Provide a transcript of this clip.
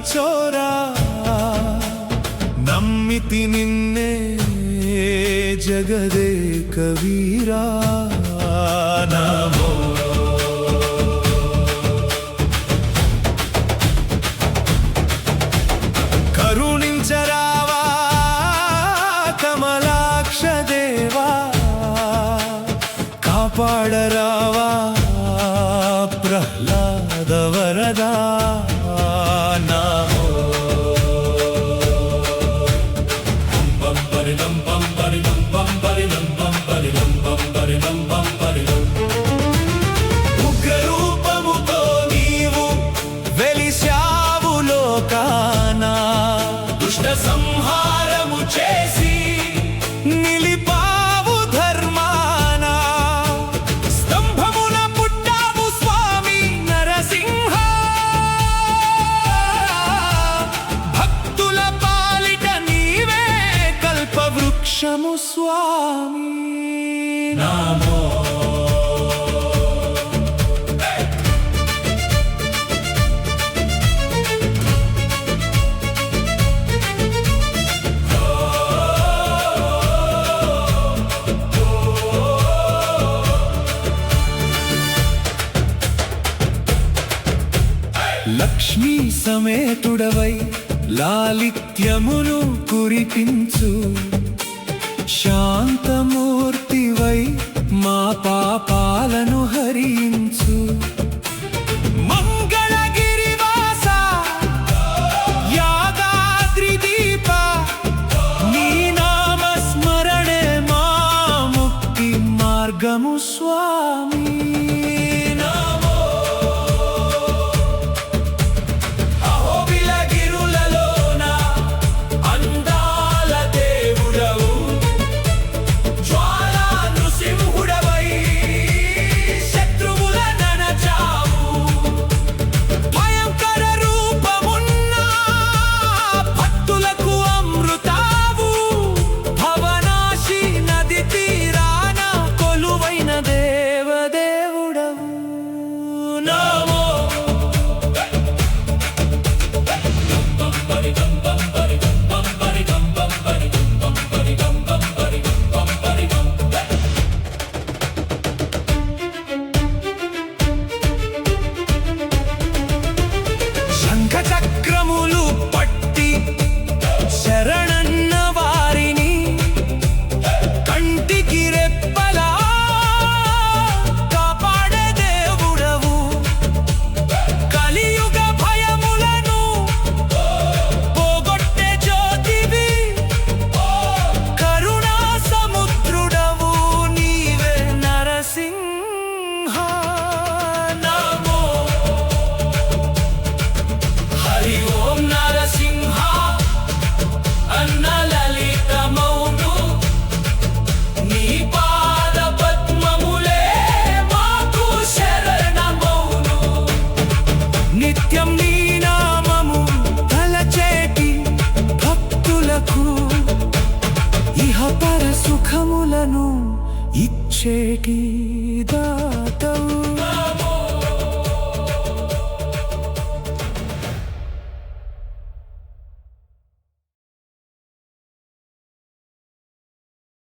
మంచోరా నమ్మితి నిన్నే జగదేక వీరా నమో కరుణించరావా కమలాక్ష దేవా కాపాడరావా ప్రహ్లాద వరదా ఉగ్రరూపముతో నీవు వెలిశావు లోకానా దుష్ట సంహారము చేసి నిలిపావు ధర్మానా స్తంభమున పుట్టావు స్వామి నరసింహ భక్తుల పాలిట నీవే కల్పవృక్షము స్వామి నమో లక్ష్మీ సమేతుడవై లాలిత్యమును కురిపించు శాంతమూర్తివై మా పాపాలను హరించు మంగళగిరివాస యాదాద్రి దీప నీ నామ స్మరణే మా ముక్తి మార్గము స్వామి చక్రములు పట్టి శరణన్న వారిని కంటికి రెప్పలా కాపాడే దేవుడవు కలియుగ భయములను పోగొట్టే జ్యోతివి కరుణా సముద్రుడవు నీవే నరసింహ నమో హరి ఓం నరసింహ అన్న లలిత మౌను నీ పాద పద్మములే మాకు శరణమౌను నిత్యం నీ నామము తలచేటి భక్తులకు ఇహపర సుఖములను ఇచ్చేటి దాతవు